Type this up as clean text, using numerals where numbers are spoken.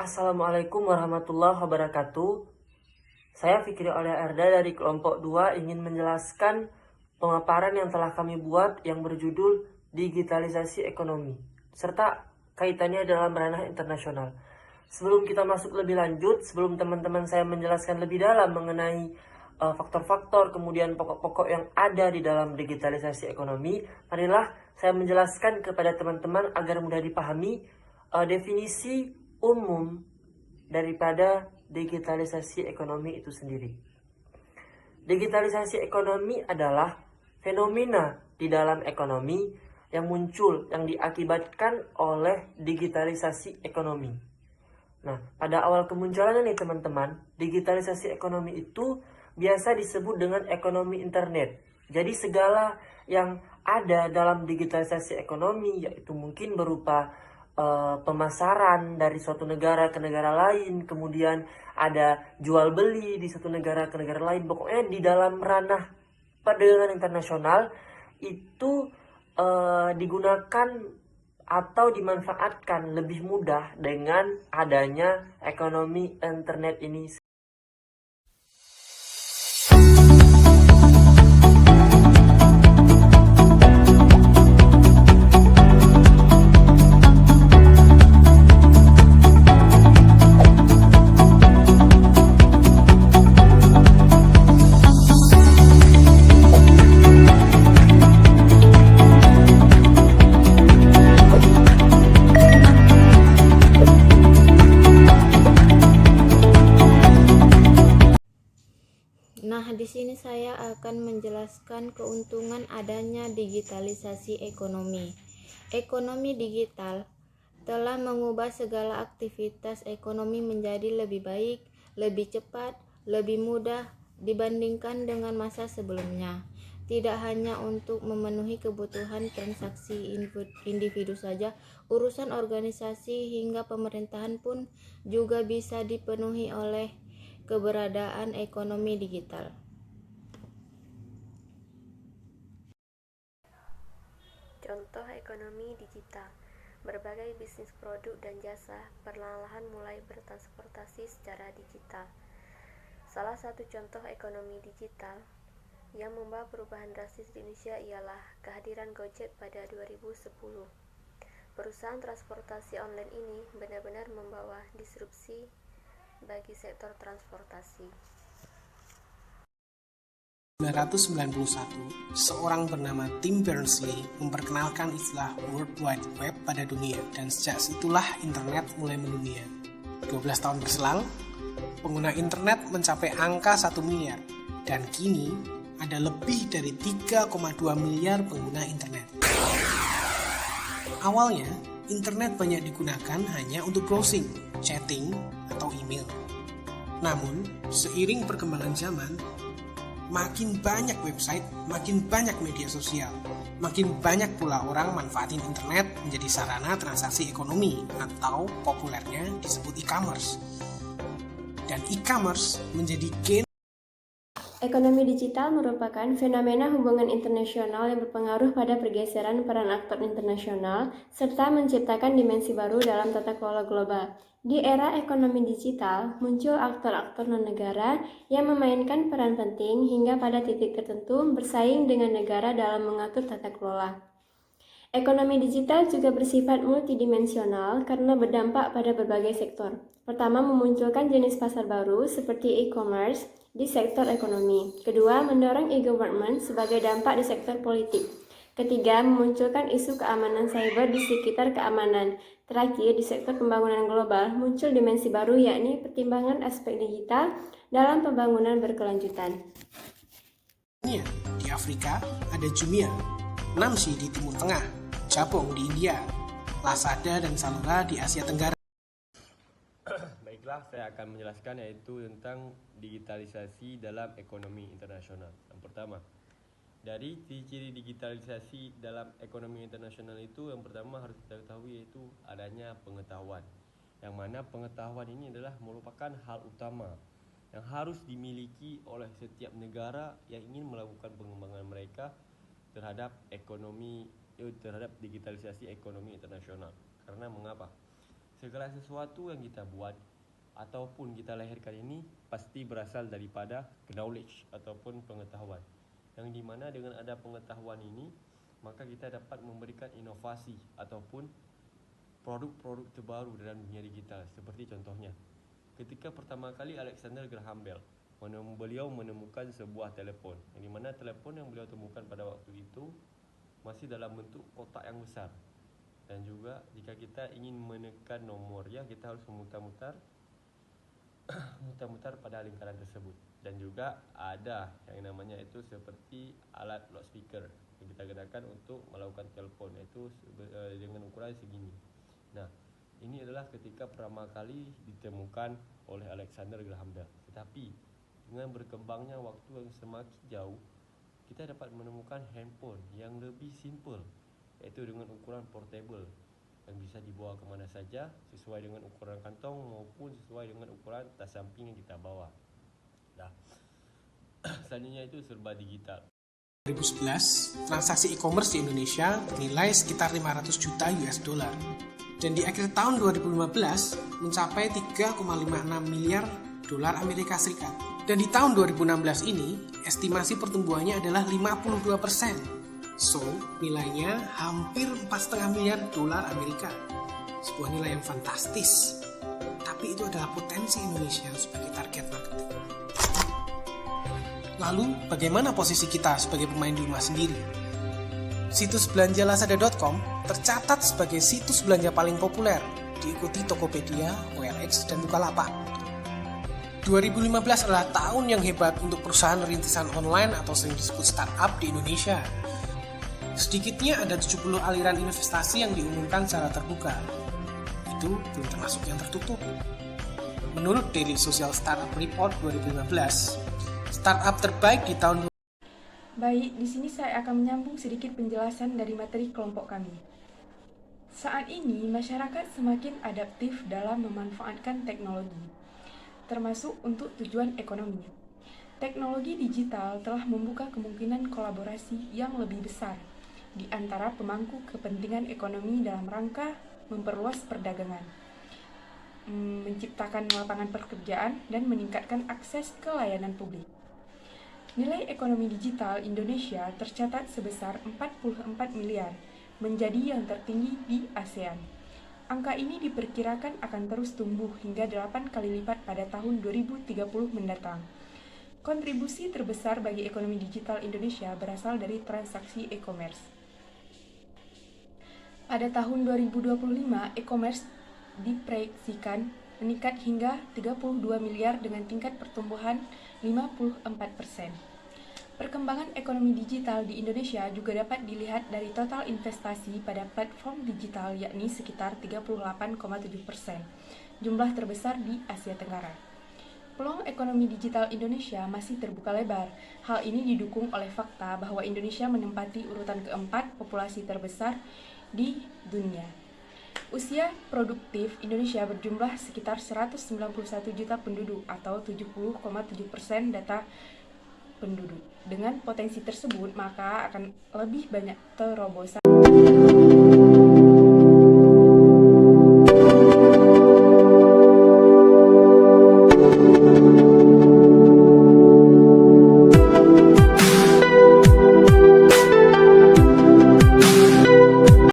Assalamualaikum warahmatullahi wabarakatuh. Saya Fikri Aulia Erda dari kelompok 2 ingin menjelaskan pemaparan yang telah kami buat yang berjudul digitalisasi ekonomi serta kaitannya dalam ranah internasional. Sebelum kita masuk lebih lanjut, sebelum teman-teman saya menjelaskan lebih dalam mengenai faktor-faktor kemudian pokok-pokok yang ada di dalam digitalisasi ekonomi, marilah saya menjelaskan kepada teman-teman agar mudah dipahami definisi umum daripada digitalisasi ekonomi itu sendiri. Digitalisasi ekonomi adalah fenomena di dalam ekonomi yang muncul yang diakibatkan oleh digitalisasi ekonomi. Nah, pada awal kemunculannya nih teman-teman, digitalisasi ekonomi itu biasa disebut dengan ekonomi internet. Jadi segala yang ada dalam digitalisasi ekonomi yaitu mungkin berupa pemasaran dari suatu negara ke negara lain, kemudian ada jual beli di suatu negara ke negara lain, pokoknya di dalam ranah perdagangan internasional itu digunakan atau dimanfaatkan lebih mudah dengan adanya ekonomi internet ini. Nah, di sini saya akan menjelaskan keuntungan adanya digitalisasi ekonomi. Ekonomi digital telah mengubah segala aktivitas ekonomi menjadi lebih baik, lebih cepat, lebih mudah dibandingkan dengan masa sebelumnya. Tidak hanya untuk memenuhi kebutuhan transaksi individu saja, urusan organisasi hingga pemerintahan pun juga bisa dipenuhi oleh keberadaan ekonomi digital. Contoh ekonomi digital, berbagai bisnis produk dan jasa perlahan-lahan mulai bertransportasi secara digital. Salah satu contoh ekonomi digital yang membawa perubahan drastis di Indonesia ialah kehadiran Gojek pada 2010. Perusahaan transportasi online ini benar-benar membawa disrupsi bagi sektor transportasi. 1991, seorang bernama Tim Berners-Lee memperkenalkan istilah World Wide Web pada dunia, dan sejak situlah internet mulai mendunia. 12 tahun berselang, pengguna internet mencapai angka 1 miliar, dan kini ada lebih dari 3,2 miliar pengguna internet. Awalnya, internet banyak digunakan hanya untuk browsing, chatting, atau email. Namun, seiring perkembangan zaman, makin banyak website, makin banyak media sosial, makin banyak pula orang manfaatin internet menjadi sarana transaksi ekonomi atau populernya disebut e-commerce. Dan e-commerce menjadi game. Ekonomi digital merupakan fenomena hubungan internasional yang berpengaruh pada pergeseran peran aktor internasional serta menciptakan dimensi baru dalam tata kelola global. Di era ekonomi digital, muncul aktor-aktor non-negara yang memainkan peran penting hingga pada titik tertentu bersaing dengan negara dalam mengatur tata kelola. Ekonomi digital juga bersifat multidimensional karena berdampak pada berbagai sektor. Pertama, memunculkan jenis pasar baru seperti e-commerce di sektor ekonomi. Kedua, mendorong e-government sebagai dampak di sektor politik. Ketiga, memunculkan isu keamanan cyber di sekitar keamanan. Terakhir, di sektor pembangunan global muncul dimensi baru yakni pertimbangan aspek digital dalam pembangunan berkelanjutan. Di Afrika ada Jumia, Namsi di Timur Tengah, Jabong di India, Lazada dan Zalora di Asia Tenggara. Baiklah, saya akan menjelaskan yaitu tentang digitalisasi dalam ekonomi internasional. Yang pertama, dari ciri-ciri digitalisasi dalam ekonomi internasional itu, yang pertama harus kita ketahui yaitu adanya pengetahuan. Yang mana pengetahuan ini adalah merupakan hal utama yang harus dimiliki oleh setiap negara yang ingin melakukan pengembangan mereka terhadap terhadap digitalisasi ekonomi internasional. Karena mengapa? Segala sesuatu yang kita buat ataupun kita lahirkan ini pasti berasal daripada knowledge ataupun pengetahuan. Yang dimana dengan ada pengetahuan ini, maka kita dapat memberikan inovasi ataupun produk-produk terbaru dalam dunia digital. Seperti contohnya, ketika pertama kali Alexander Graham Bell beliau menemukan sebuah telepon, yang dimana telepon yang beliau temukan pada waktu itu masih dalam bentuk kotak yang besar. Dan juga jika kita ingin menekan nomornya, kita harus memutar-mutar pada lingkaran tersebut. Dan juga ada yang namanya itu seperti alat loudspeaker yang kita gunakan untuk melakukan telepon, yaitu dengan ukuran segini. Nah, ini adalah ketika pertama kali ditemukan oleh Alexander Graham Bell. Tetapi dengan berkembangnya waktu yang semakin jauh, kita dapat menemukan handphone yang lebih simple, yaitu dengan ukuran portable yang bisa dibawa kemana saja sesuai dengan ukuran kantong maupun sesuai dengan ukuran tas samping yang kita bawa. Nah, selanjutnya itu serba digital. 2011, transaksi e-commerce di Indonesia bernilai sekitar 500 juta US dollar. Dan di akhir tahun 2015 mencapai 3,56 miliar dolar Amerika Serikat. Dan di tahun 2016 ini, estimasi pertumbuhannya adalah 52%. So, nilainya hampir 4,5 miliar dolar Amerika. Sebuah nilai yang fantastis. Tapi itu adalah potensi Indonesia sebagai target marketing. Lalu, bagaimana posisi kita sebagai pemain di rumah sendiri? Situs belanja Lazada.com tercatat sebagai situs belanja paling populer, diikuti Tokopedia, OLX, dan Bukalapak. 2015 adalah tahun yang hebat untuk perusahaan rintisan online atau sering disebut startup di Indonesia. Sedikitnya ada 70 aliran investasi yang diumumkan secara terbuka. Itu belum termasuk yang tertutup. Menurut Daily Social Startup Report 2015, startup terbaik di tahun. Baik, di sini saya akan menyambung sedikit penjelasan dari materi kelompok kami. Saat ini, masyarakat semakin adaptif dalam memanfaatkan teknologi, termasuk untuk tujuan ekonomi. Teknologi digital telah membuka kemungkinan kolaborasi yang lebih besar di antara pemangku kepentingan ekonomi dalam rangka memperluas perdagangan, menciptakan lapangan pekerjaan, dan meningkatkan akses ke layanan publik. Nilai ekonomi digital Indonesia tercatat sebesar 44 miliar, menjadi yang tertinggi di ASEAN. Angka ini diperkirakan akan terus tumbuh hingga 8 kali lipat pada tahun 2030 mendatang. Kontribusi terbesar bagi ekonomi digital Indonesia berasal dari transaksi e-commerce. Pada tahun 2025, e-commerce diproyeksikan meningkat hingga 32 miliar dengan tingkat pertumbuhan 54%. Perkembangan ekonomi digital di Indonesia juga dapat dilihat dari total investasi pada platform digital, yakni sekitar 38,7%, jumlah terbesar di Asia Tenggara. Peluang ekonomi digital Indonesia masih terbuka lebar. Hal ini didukung oleh fakta bahwa Indonesia menempati urutan keempat populasi terbesar di dunia. Usia produktif Indonesia berjumlah sekitar 191 juta penduduk atau 70,7% data penduduk. Dengan potensi tersebut, maka akan lebih banyak terobosan